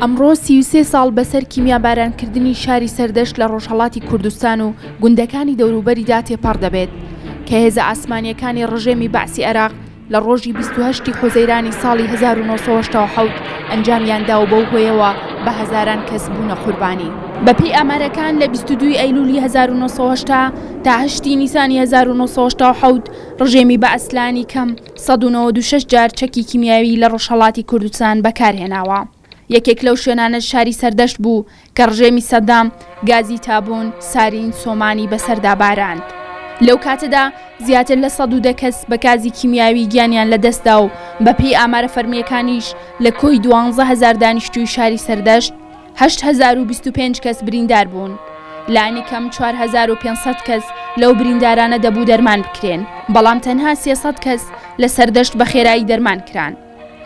ئەمڕۆ 33 ساڵ بەسەر کیمیابارانکردنی شاری سەردەشت لە ڕۆژهەڵاتی کوردستان و گوندەکانی دەوروبەریدا تێپەڕ دەبێت کە هێزە ئاسمانیەکانی ڕژێمی بەعسی عێراق لە ڕۆژی 28 حوزەیرانی ساڵی 1970 ئەنجامیاندا و بەو هۆیەوە بە هەزاران کەس بوونە قوربانی. بەپێی ئامارەکان لە 22 ئەیلولی 1970 تا 8 نیسانی 1970 ڕژێمی بەعسلانی کەم 196 جار چەکی کیمیاوی لە ڕۆژهەڵاتی کوردستان بەکارهێناوە. یەکێک لەو شوێنانە شاری سەردەشت بوو کە ڕژێمی سەدام گازی تابوون سارین سۆمانی بەسەردا باراند. لەو کاتەدا زیاتر لە 110 کەس بە گازی کیمیاوی گیانیان لەدەستدا و بەپێی ئامارە فەرمیەکانیش لە کۆی 12,000 دانیشتووی شاری سەردەشت 8,025 کەس بریندار بوون. لانی کەم 4,500 کەس لەو بریندارانە دەبوو دەرمان بکرێن، بەڵام تەنها 300 کەس لە سەردەشت بە خێرایی دەرمان کران.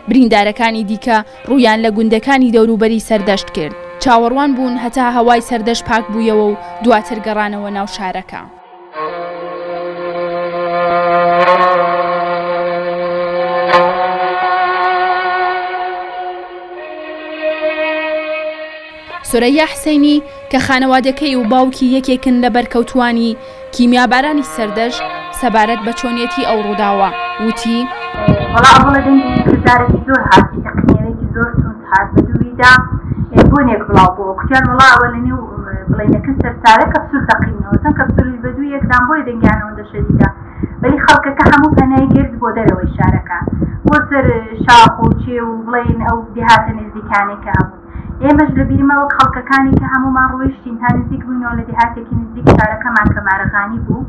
بریندارەکانی دیکە ڕوویان لە گوندەکانی دەوروبەری سەردەشت کرد. چاوەڕوان بوون هەتا هەوای سەردەشت پاک بوویەوە و دواتر گەڕانەوە ناو شارەکە. سورەیا حسەینی کە خانەوادەکەی و باوکی یەکێکن لە بەرکەوتوانی کیمیابارانی سەردەشت سەبارەت بە چۆنیەتی ئەو ڕووداوە وتی: وەڵا دەنگی کردارێکی زۆر هاتی تەقنیەوەیەکی زۆر تونند هات بە دوویدا بۆنێک بڵاو بووە کوتیان وەڵا ئەوە لە نێو بڵێنەکە سەرچارە کەپسول دەقینەوە چەند کەپسولی بە دوو یەکدان بۆیە دەنگیانەوەندە شەدیدە، بەڵی خەڵکەکە هەموو پەنای گرت بۆ دەرەوەی شارەکە بۆ سەر شاخ و چێ و بڵێن ئەو دێهاتە نزیکانێکە هەبوو. ئێمەش لە بیرمە وەک خەڵکەکانی کە هەمومان ڕۆیشتین تا نزیک بووینەوە لە دێهاتێکی نزیک شارەکەمان کە مارەغانی بوو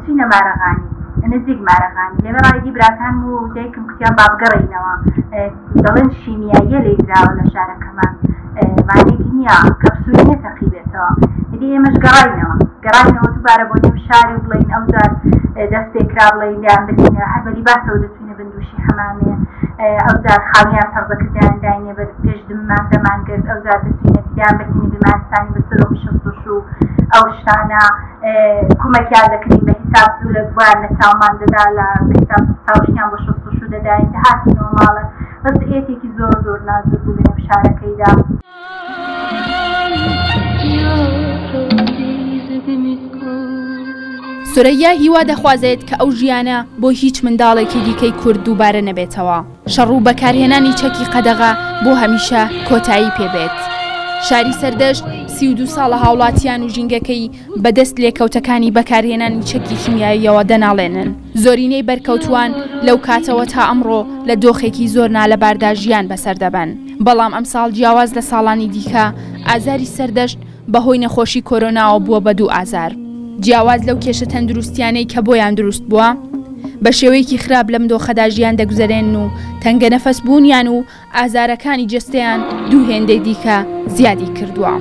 چینە مارەغانی نزیک مارەغانی لێمە ڕایدی براکان و دایکم کوتیان بابگەڕینەوە دەڵێن شیمیاییە لێدراوە لە شارەکەمان مانێکی نییە کەپسولی نەتەقیبێتەوە. هەدی ئێمەش گەڕاینەوە دووبارە بۆ نێو شاری و بڵێن ئەوزار دەست پێکرا بڵێن لیان بردینەوە هەر بەلی باسەوە دەچوینە بندوشی حەمامێ ئەوزار خاڵیان سەرزەکردیان داینێ بە پێش دممان دەمان کرد ئەوزار دەچوینە پیان بردینە بیمارستانی بەسەرۆکی شەستوش و ئەو شتانە کومەکیان دەکردین بە حیساب زوو لە گوان لە چاومان دەدا لە حیساب چاوشتیان بۆ شەستوش و دەداین هاتینەوە ماڵە بەس ئێتێکی زۆر زۆر نازور بوو لە نێو شارەکەیدا. سورەیا هیوا دەخوازێت کە ئەو ژیانە بۆ هیچ منداڵێکی دیکەی کورد دووبارە نەبێتەوە. شەڕ و بەکارهێنانی چەکی قەدەغا بۆ هەمیشە کۆتایی پێبێت. شاری سەردەشت 32 ساڵە هاوڵاتیان و ژینگەکەی بەدەست لێکەوتەکانی بەکارهێنانی چەکی کیمیاییەوە دەناڵێنن. زۆرینەی بەرکەوتوان لەو کاتەوە تا ئەمڕۆ لە دۆخێکی زۆر نالەباردا ژیان بەسەر دەبەن. بەڵام ئەمساڵ جیاواز لە ساڵانی دیکە ئازاری سەردەشت بەهۆی نەخۆشی کۆرۆناوە بووە بە 2 ئازار. جیاواز لەو کێشە تەندروستیانەی کە بۆیان دروست بووە بە شێوەیەکی خراپ لەم دۆخەدا ژیان دەگوزارێن و تەنگە نەفەس بوونیان و ئازارەکانی جەستەیان دوو هێندەی دیکە زیادی کردووە.